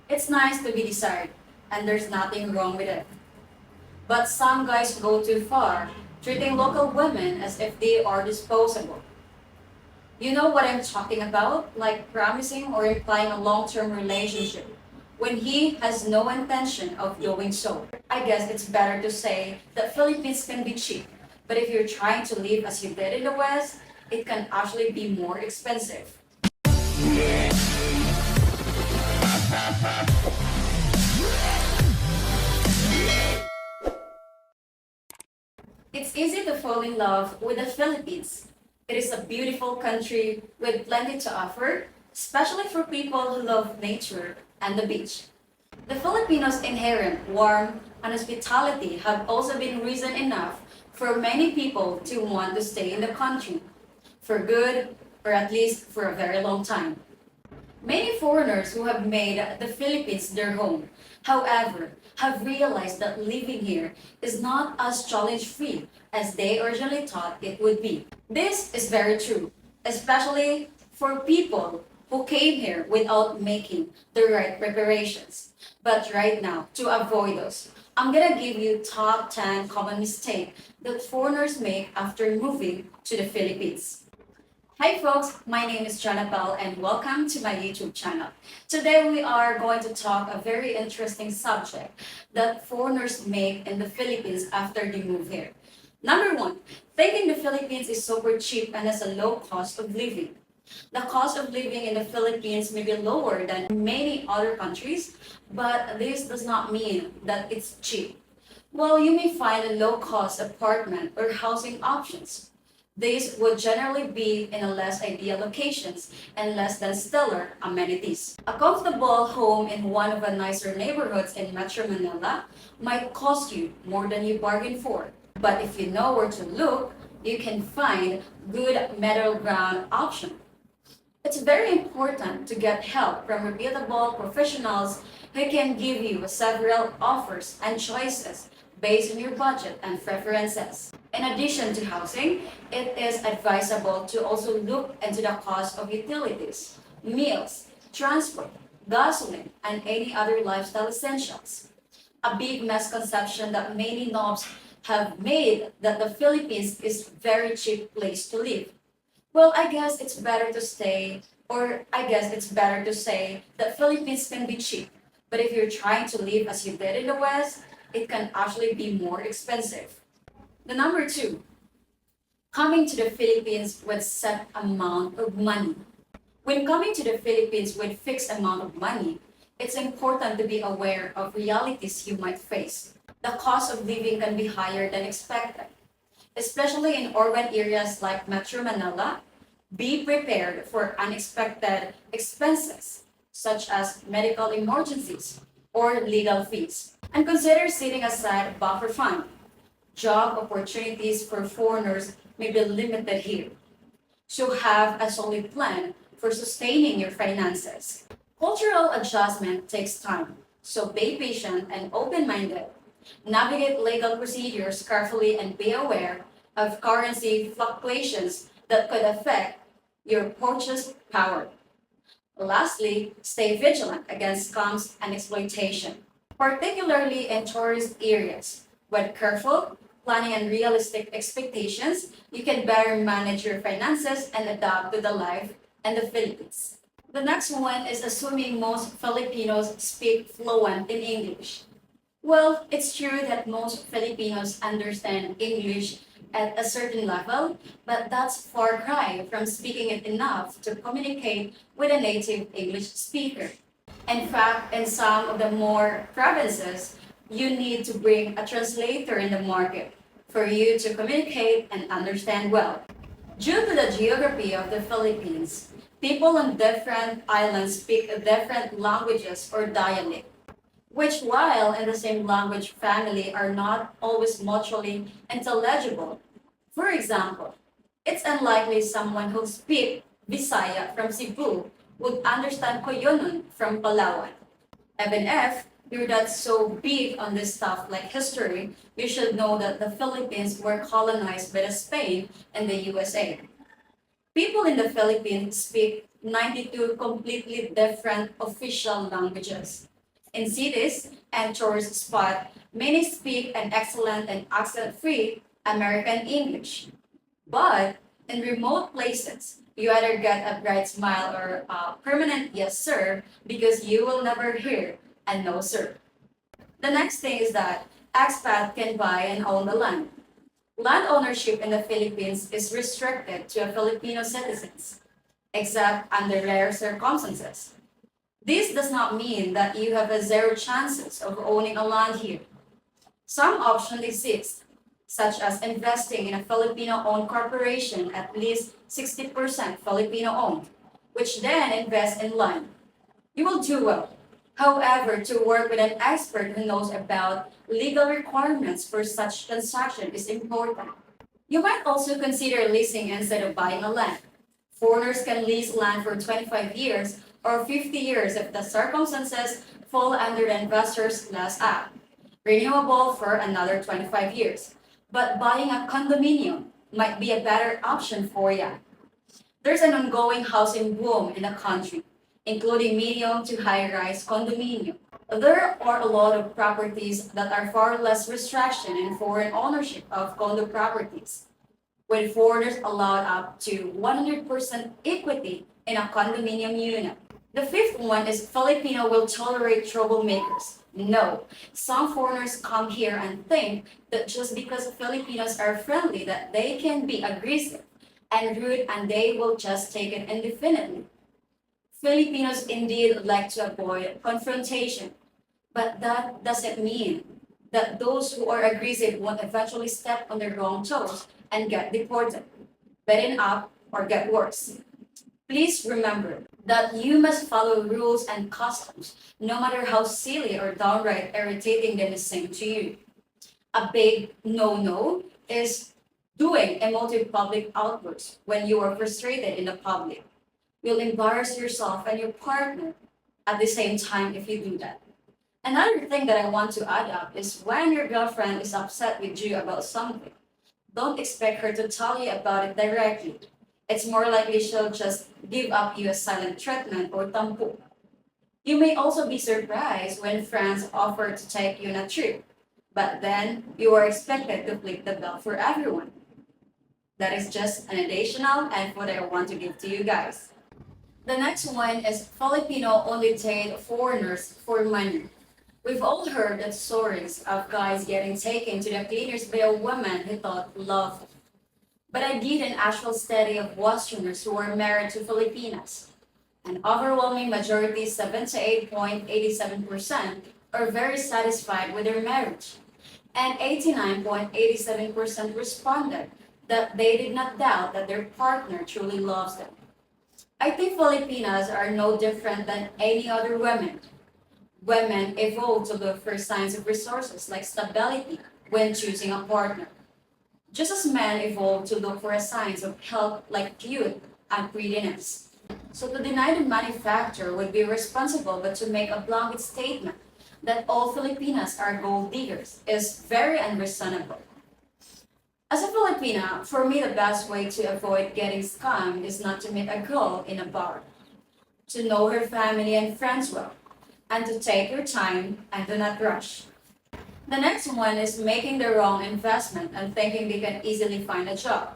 It's nice to be desired, and there's nothing wrong with it. But some guys go too far, treating local women as if they are disposable. You know what I'm talking about? Like promising or implying a long-term relationship when he has no intention of doing so. I guess it's better to say that Philippines can be cheap, but if you're trying to live as you did in the West, it can actually be more expensive. It's easy to fall in love with the Philippines. It is a beautiful country with plenty to offer, especially for people who love nature and the beach. The Filipinos' inherent warmth and hospitality have also been reason enough for many people to want to stay in the country for good or at least for a very long time. Many foreigners who have made the Philippines their home, however, have realized that living here is not as challenge free as they originally thought it would be. This is very true, especially for people who came here without making the right preparations. But right now, to avoid those, I'm gonna give you top 10 common mistakes that foreigners make after moving to the Philippines. Hi folks, my name is Janabel and welcome to my YouTube channel. Today we are going to talk a very interesting subject that foreigners make in the Philippines after they move here. Number one, thinking the Philippines is super cheap and has a low cost of living. The cost of living in the Philippines may be lower than many other countries, but this does not mean that it's cheap. Well, you may find a low cost apartment or housing options. These would generally be in a less ideal locations and less than stellar amenities. A comfortable home in one of the nicer neighborhoods in Metro Manila might cost you more than you bargained for. But if you know where to look, you can find good middle ground option. It's very important to get help from reputable professionals who can give you several offers and choices based on your budget and preferences. In addition to housing, it is advisable to also look into the cost of utilities, meals, transport, gasoline, and any other lifestyle essentials. A big misconception that many knobs have made that the Philippines is very cheap place to live. Well, I guess it's better to say that Philippines can be cheap. But if you're trying to live as you did in the West, it can actually be more expensive. The number two, coming to the Philippines with set amount of money. When coming to the Philippines with fixed amount of money, it's important to be aware of realities you might face. The cost of living can be higher than expected, especially in urban areas like Metro Manila. Be prepared for unexpected expenses, such as medical emergencies or legal fees. And consider setting aside a buffer fund. Job opportunities for foreigners may be limited here. So have a solid plan for sustaining your finances. Cultural adjustment takes time, so be patient and open-minded. Navigate legal procedures carefully and be aware of currency fluctuations that could affect your purchase power. Lastly, stay vigilant against scams and exploitation, particularly in tourist areas. With careful planning and realistic expectations, you can better manage your finances and adapt to the life in the Philippines. The next one is assuming most Filipinos speak fluent in English. Well, it's true that most Filipinos understand English at a certain level, but that's far cry from speaking it enough to communicate with a native English speaker. In fact, in some of the more provinces, you need to bring a translator in the market for you to communicate and understand well. Due to the geography of the Philippines, people on different islands speak different languages or dialect, which while in the same language family are not always mutually intelligible. For example, it's unlikely someone who speaks Visaya from Cebu would understand Koyonon from Palawan. Even if you're not so big on this stuff like history, you should know that the Philippines were colonized by the Spain and the USA. People in the Philippines speak 92 completely different official languages. In cities and tourist spots, many speak an excellent and accent-free American English. But in remote places, you either get a bright smile or a permanent yes sir because you will never hear a no sir. The next thing is that expat can buy and own the land. Land ownership in the Philippines is restricted to Filipino citizens, except under rare circumstances. This does not mean that you have a zero chances of owning a land here. Some options exist, such as investing in a Filipino-owned corporation at least 60% Filipino-owned, which then invests in land. You will do well. However, to work with an expert who knows about legal requirements for such transaction is important. You might also consider leasing instead of buying a land. Foreigners can lease land for 25 years or 50 years if the circumstances fall under the Investors Class Act, renewable for another 25 years. But buying a condominium might be a better option for you. There's an ongoing housing boom in the country, including medium to high-rise condominium. There are a lot of properties that are far less restriction in foreign ownership of condo properties, with foreigners allowed up to 100% equity in a condominium unit. The fifth one is Filipino will tolerate troublemakers. No, some foreigners come here and think that just because Filipinos are friendly that they can be aggressive and rude and they will just take it indefinitely. Filipinos indeed like to avoid confrontation, but that doesn't mean that those who are aggressive won't eventually step on their wrong toes and get deported, beaten up, or get worse. Please remember that you must follow rules and customs, no matter how silly or downright irritating they may seem to you. A big no-no is doing emotive public outbursts when you are frustrated in the public. You'll embarrass yourself and your partner at the same time if you do that. Another thing that I want to add up is when your girlfriend is upset with you about something, don't expect her to tell you about it directly. It's more likely she'll just give up you a silent treatment or tampo. You may also be surprised when friends offer to take you on a trip, but then you are expected to flip the bill for everyone. That is just an additional info that I want to give to you guys. The next one is Filipino only date foreigners for money. We've all heard the stories of guys getting taken to the cleaners by a woman who thought loved them. But I did an actual study of Westerners who were married to Filipinas. An overwhelming majority, 78.87%, are very satisfied with their marriage. And 89.87% responded that they did not doubt that their partner truly loves them. I think Filipinas are no different than any other women. Women evolve to look for signs of resources like stability when choosing a partner, just as men evolve to look for signs of health like youth and prettiness. So to deny the manufacturer would be responsible, but to make a blanket statement that all Filipinas are gold diggers is very unreasonable. As a Filipina, for me the best way to avoid getting scammed is not to meet a girl in a bar, to know her family and friends well, and to take your time and do not rush. The next one is making the wrong investment and thinking they can easily find a job.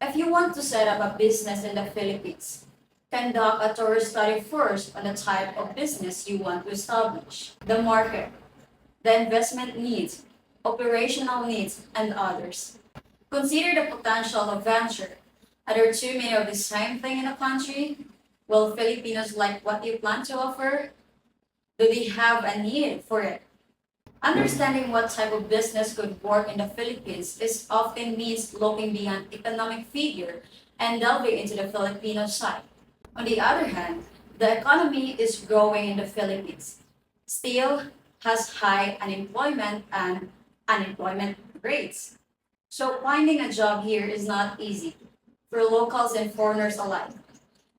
If you want to set up a business in the Philippines, conduct a thorough study first on the type of business you want to establish, the market, the investment needs, operational needs, and others. Consider the potential of venture. Are there too many of the same thing in the country? Will Filipinos like what you plan to offer? Do they have a need for it? Understanding what type of business could work in the Philippines is often means looking beyond economic figure and delving into the Filipino side. On the other hand, the economy is growing in the Philippines, still has high unemployment and unemployment rates. So finding a job here is not easy for locals and foreigners alike.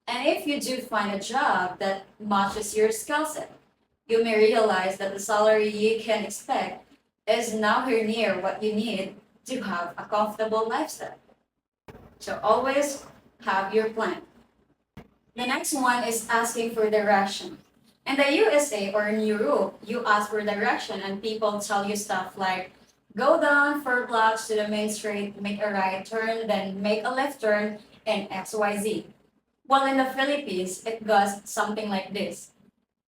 And if you do find a job that matches your skill set, you may realize that the salary you can expect is nowhere near what you need to have a comfortable lifestyle. So always have your plan. The next one is asking for direction. In the USA or in Europe, you ask for direction and people tell you stuff like, go down 4 blocks to the main street, make a right turn, then make a left turn, and XYZ. While in the Philippines, it goes something like this.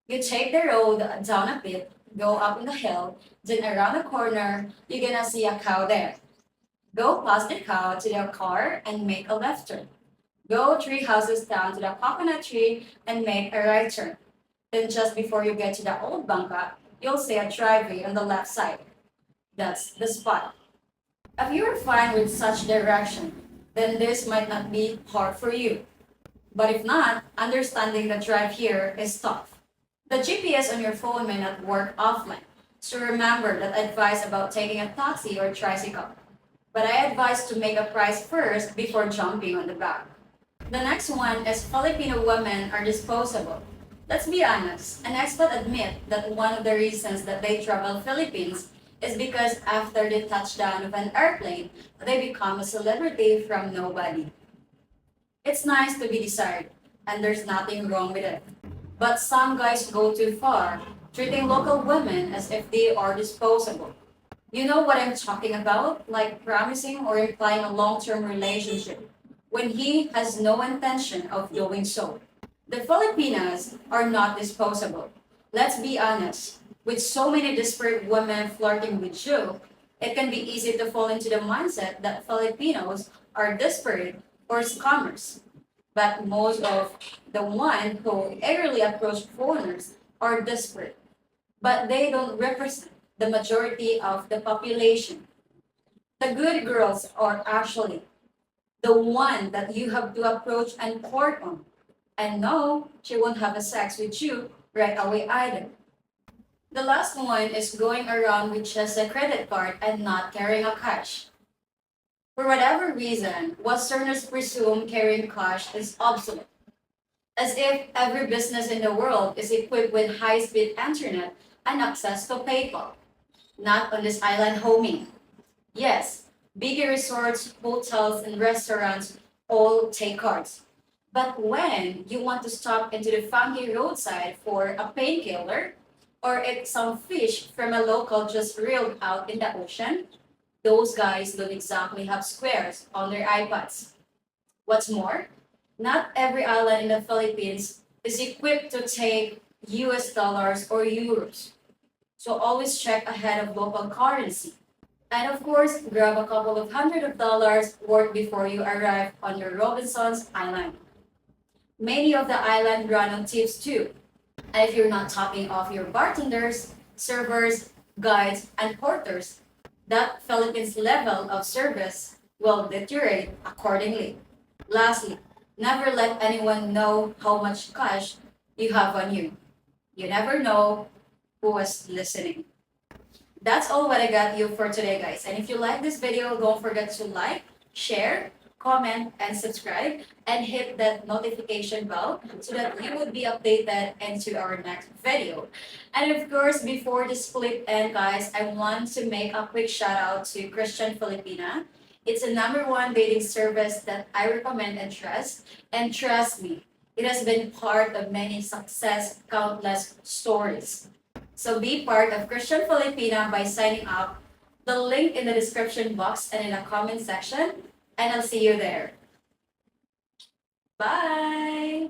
You take the road down a bit, go up in the hill, then around the corner, you're gonna see a cow there. Go past the cow to the car and make a left turn. Go 3 houses down to the coconut tree and make a right turn. Then just before you get to the old bangka, you'll see a driveway on the left side. That's the spot. If you're fine with such direction, then this might not be hard for you. But if not, understanding the drive here is tough. The GPS on your phone may not work offline. So remember that advice about taking a taxi or tricycle. But I advise to make a price first before jumping on the back. The next one is Filipino women are disposable. Let's be honest, an expert admit that one of the reasons that they travel Philippines is because after the touchdown of an airplane, they become a celebrity from nobody. It's nice to be desired, and there's nothing wrong with it. But some guys go too far, treating local women as if they are disposable. You know what I'm talking about? Like promising or implying a long term relationship when he has no intention of doing so. The Filipinas are not disposable. Let's be honest. With so many desperate women flirting with you, it can be easy to fall into the mindset that Filipinos are desperate or scammers. But most of the ones who eagerly approach foreigners are desperate, but they don't represent the majority of the population. The good girls are actually the one that you have to approach and court on. And no, she won't have a sex with you right away either. The last one is going around with just a credit card and not carrying a cash. For whatever reason, Westerners presume carrying cash is obsolete, as if every business in the world is equipped with high-speed internet and access to PayPal. Not on this island, homie. Yes, bigger resorts, hotels, and restaurants all take cards. But when you want to stop into the funky roadside for a painkiller or eat some fish from a local just reeled out in the ocean, those guys don't exactly have squares on their iPads. What's more, not every island in the Philippines is equipped to take US dollars or euros. So always check ahead of local currency. And of course, grab a couple of hundred of dollars worth before you arrive on your Robinson's Island. Many of the island run on tips too. And if you're not topping off your bartenders, servers, guides, and porters, that Philippines level of service will deteriorate accordingly. Lastly, never let anyone know how much cash you have on you. You never know who was listening. That's all what I got you for today, guys. And if you like this video, don't forget to like, share, comment, and subscribe, and hit that notification bell so that you would be updated into our next video. And of course, before this clip end, guys, I want to make a quick shout out to Christian Filipina. It's a number one dating service that I recommend and trust. And trust me, it has been part of many success, countless stories. So be part of Christian Filipina by signing up. The link in the description box and in the comment section. And I'll see you there. Bye!